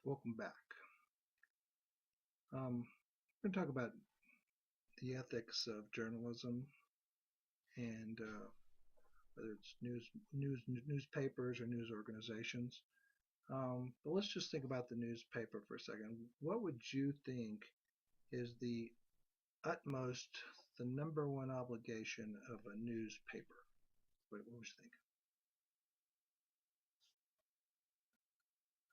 Welcome back. We're going to talk about the ethics of journalism and whether it's newspapers or news organizations. But let's just think about the newspaper for a second. What would you think is the utmost, the number one obligation of a newspaper? What would you think?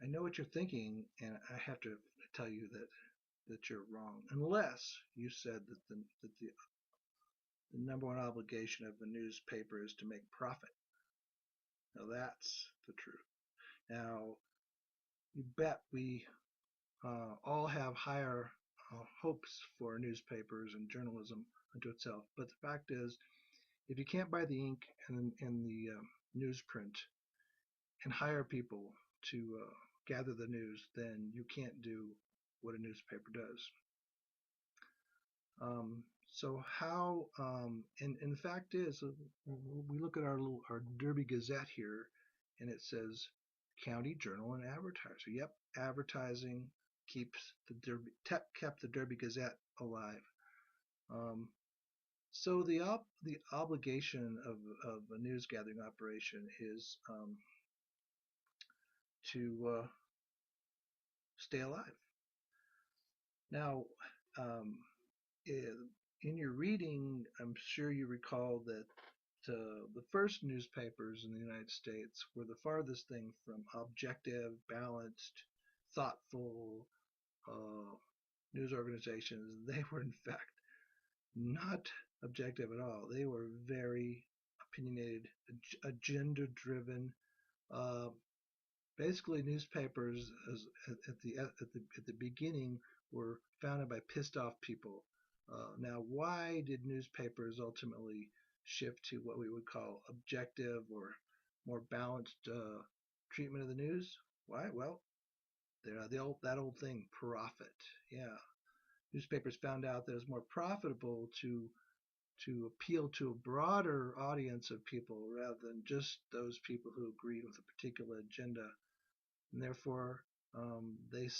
I know what you're thinking, and I have to tell you that you're wrong, unless you said the number one obligation of a newspaper is to make profit. Now that's the truth. Now, you bet we all have higher hopes for newspapers and journalism unto itself. But the fact is, if you can't buy the ink and the newsprint and hire people to gather the news, then you can't do what a newspaper does. So how, and the fact is, we look at our Derby Gazette here, and it says County Journal and Advertiser. Yep, advertising keeps kept the Derby Gazette alive. So the obligation of a news gathering operation is to stay alive. Now, in your reading, I'm sure you recall that the first newspapers in the United States were the farthest thing from objective, balanced, thoughtful news organizations. They were, in fact, not objective at all. They were very opinionated, agenda-driven. Uh, Basically, newspapers at the beginning were founded by pissed-off people. Now, why did newspapers ultimately shift to what we would call objective or more balanced treatment of the news? Why? Well, that old thing, profit. Yeah, newspapers found out that it was more profitable to appeal to a broader audience of people rather than just those people who agreed with a particular agenda, and therefore they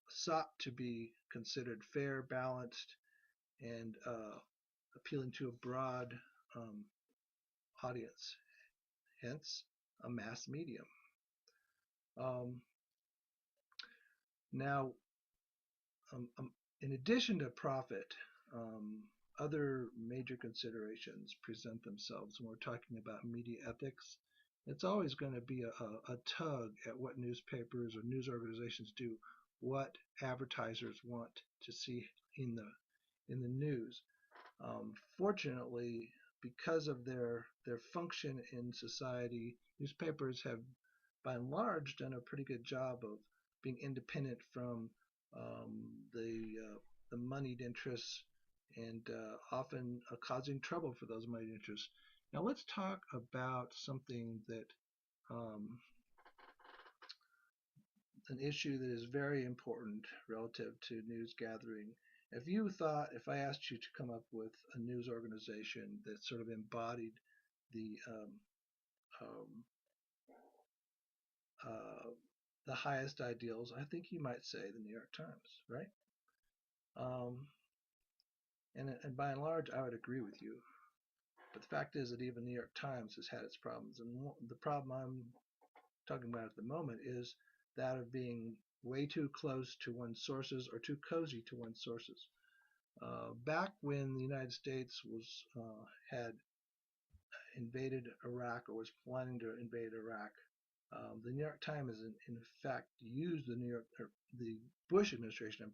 sought to be considered fair, balanced, and appealing to a broad audience, hence a mass medium. Um, Now, in addition to profit, other major considerations present themselves when we're talking about media ethics. It's always going to be a tug at what newspapers or news organizations do, what advertisers want to see in the news. Fortunately, because of their function in society, newspapers have, by and large, done a pretty good job of being independent from the moneyed interests and often causing trouble for those moneyed interests. Now let's talk about something that an issue that is very important relative to news gathering. If I asked you to come up with a news organization that sort of embodied the uh, the highest ideals, I think you might say the New York Times, right? Um, and by and large, I would agree with you. But the fact is that even the New York Times has had its problems, and the problem I'm talking about at the moment is that of being way too close to one's sources or too cozy to one's sources. Back when the United States had invaded Iraq or was planning to invade Iraq, the New York Times in fact used the Bush administration. In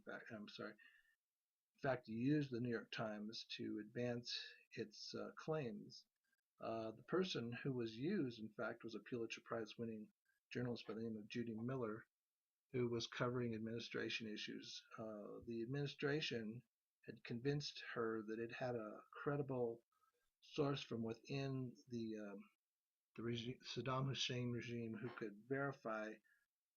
fact, used the New York Times to advance its claims. The person who was used, in fact, was a Pulitzer Prize-winning journalist by the name of Judy Miller, who was covering administration issues. The administration had convinced her that it had a credible source from within the Saddam Hussein regime who could verify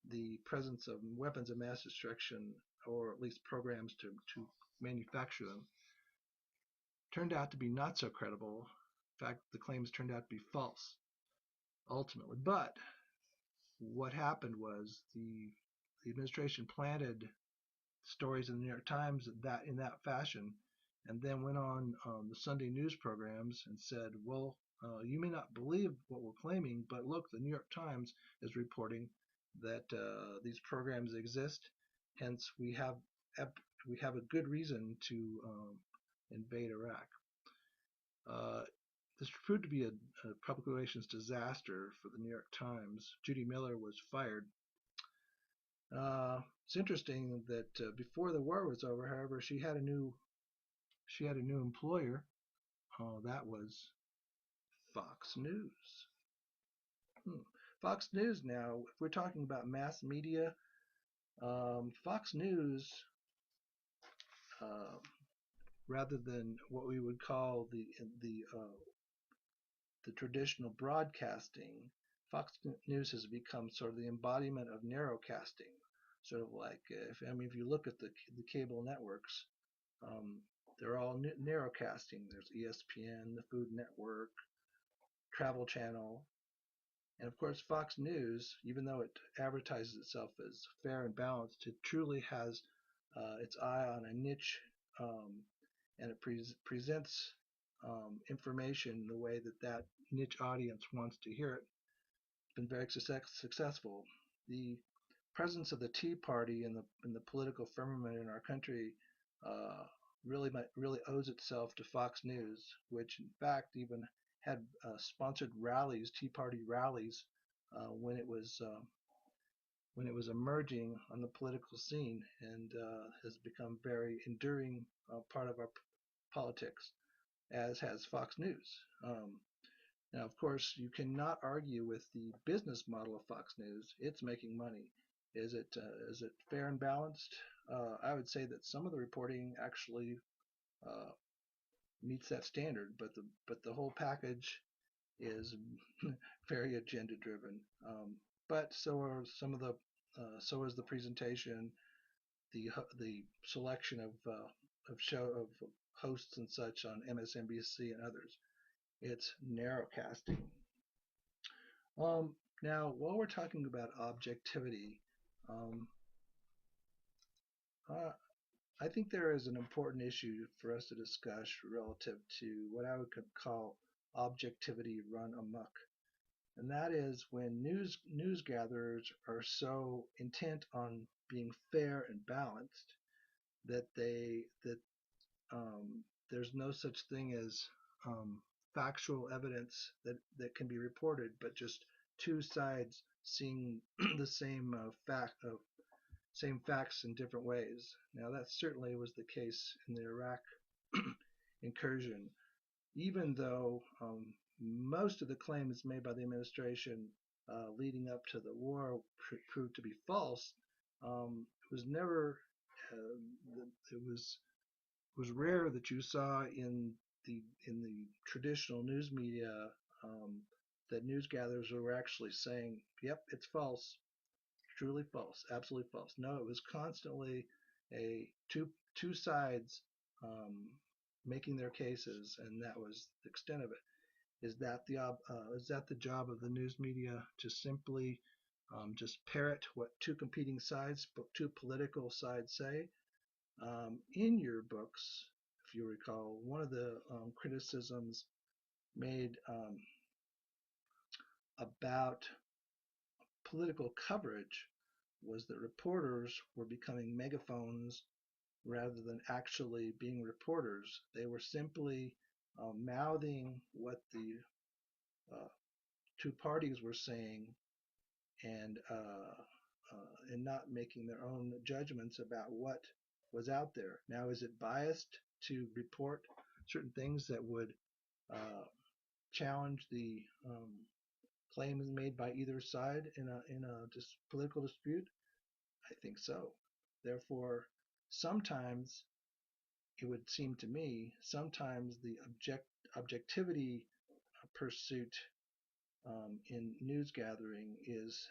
the presence of weapons of mass destruction, or at least programs to manufacture them. Turned out to be not so credible. In fact, the claims turned out to be false ultimately. But what happened was the the administration planted stories in the New York Times that in that fashion, and then went on the Sunday news programs and said, well, you may not believe what we're claiming, but look, the New York Times is reporting that these programs exist. Hence, we have a good reason to invade Iraq. This proved to be a public relations disaster for the New York Times. Judy Miller was fired. It's interesting that before the war was over, however, she had a new employer. That was Fox News. Fox News now, if we're talking about mass media, Fox News, uh, rather than what we would call the traditional broadcasting, Fox News has become sort of the embodiment of narrowcasting. Sort of like, if you look at the cable networks, um, they're all narrowcasting. There's ESPN, the Food Network, Travel Channel, and of course Fox News, even though it advertises itself as fair and balanced, it truly has its eye on a niche, and it presents information the way that niche audience wants to hear it. It's been very successful. The presence of the Tea Party in the political firmament in our country uh, really owes itself to Fox News, which in fact even had sponsored rallies, Tea Party rallies, when it was emerging on the political scene, and has become very enduring part of our politics, as has Fox News. Now, of course, you cannot argue with the business model of Fox News. It's making money. Is it fair and balanced? I would say that some of the reporting actually uh, meets that standard, but the whole package is very agenda driven. But so are some of the so is the presentation, the selection of hosts and such on MSNBC and others. It's narrowcasting. Now, while we're talking about objectivity, um, I think there is an important issue for us to discuss relative to what I would call objectivity run amok, and that is when news gatherers are so intent on being fair and balanced that there's no such thing as um, factual evidence that can be reported, but just two sides seeing the same facts in different ways. Now that certainly was the case in the Iraq incursion, even though most of the claims made by the administration leading up to the war proved to be false. It was never it was rare that you saw in the traditional news media um, that news gatherers were actually saying, "Yep, it's false, truly false, absolutely false." No, it was constantly a two sides um, making their cases, and that was the extent of it. Is that the job of the news media to simply just parrot what two political sides say? In your books, if you recall, one of the criticisms made about political coverage was that reporters were becoming megaphones rather than actually being reporters. They were simply mouthing what the uh, two parties were saying, and not making their own judgments about what was out there. Now, is it biased to report certain things that would challenge the claims made by either side in a political dispute? I think so. Therefore, sometimes it would seem to me, sometimes the objectivity pursuit in news gathering is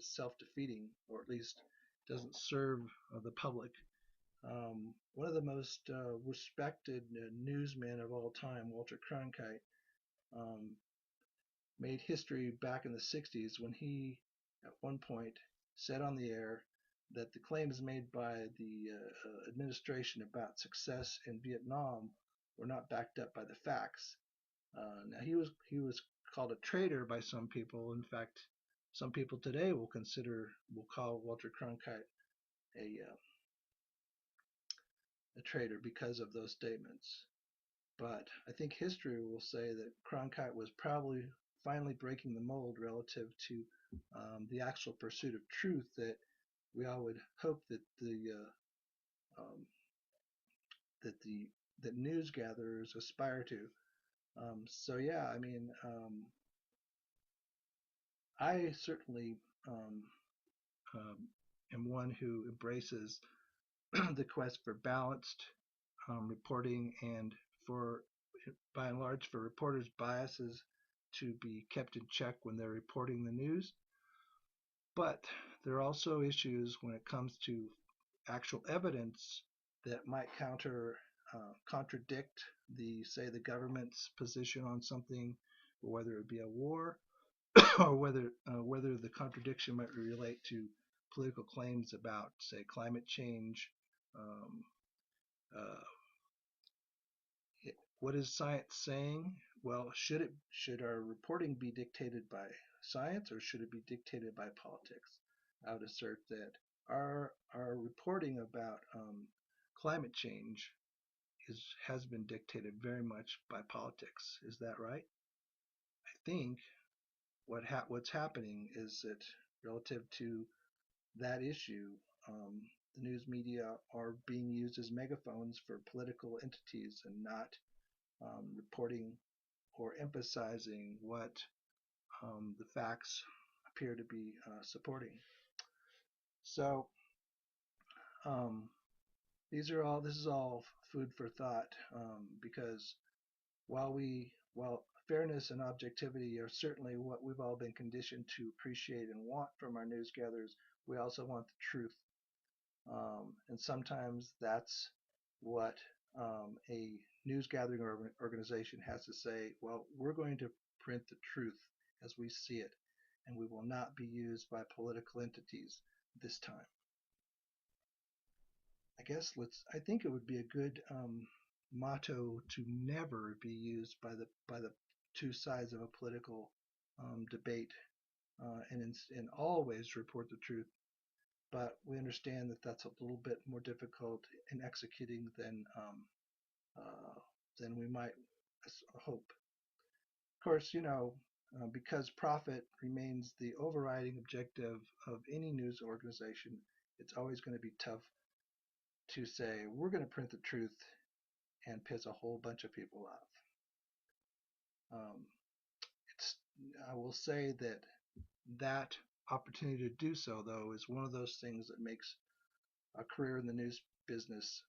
self-defeating, or at least doesn't serve the public. One of the most respected newsmen of all time, Walter Cronkite, um, made history back in the 60s when he, at one point, said on the air that the claims made by the administration about success in Vietnam were not backed up by the facts. Now he was called a traitor by some people. In fact, some people today will call Walter Cronkite a a traitor because of those statements. But I think history will say that Cronkite was probably finally breaking the mold relative to the actual pursuit of truth that we all would hope that um, the that news gatherers aspire to. So yeah, I mean, I certainly um, um, am one who embraces the quest for balanced reporting and for, by and large, for reporters' biases to be kept in check when they're reporting the news. But there are also issues when it comes to actual evidence that might contradict say the government's position on something, or whether it be a war, or whether the contradiction might relate to political claims about, say, climate change. Um, uh, what is science saying? Well, should our reporting be dictated by science, or should it be dictated by politics? I would assert that our reporting about climate change has been dictated very much by politics. Is that right? I think what's happening is that relative to that issue, um, the news media are being used as megaphones for political entities and not reporting or emphasizing what the facts appear to be supporting. So um, this is all food for thought, because while fairness and objectivity are certainly what we've all been conditioned to appreciate and want from our news gatherers, we also want the truth. And sometimes that's what a news gathering organization has to say. Well, we're going to print the truth as we see it, and we will not be used by political entities this time. I think it would be a good motto to never be used by the two sides of a political debate, and always report the truth. But we understand that that's a little bit more difficult in executing uh, than we might hope. Of course, because profit remains the overriding objective of any news organization, it's always going to be tough to say we're going to print the truth and piss a whole bunch of people off. Um, it's I will say that opportunity to do so, though, is one of those things that makes a career in the news business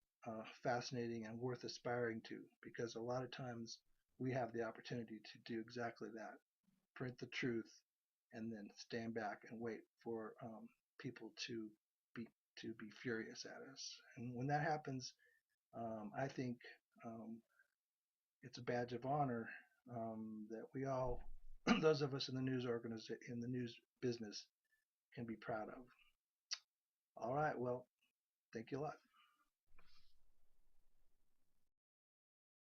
fascinating and worth aspiring to, because a lot of times we have the opportunity to do exactly that: print the truth and then stand back and wait for people be be furious at us. And when that happens, I think um, it's a badge of honor that we all, those of us in the in the news business, can be proud of. All right, well, thank you a lot.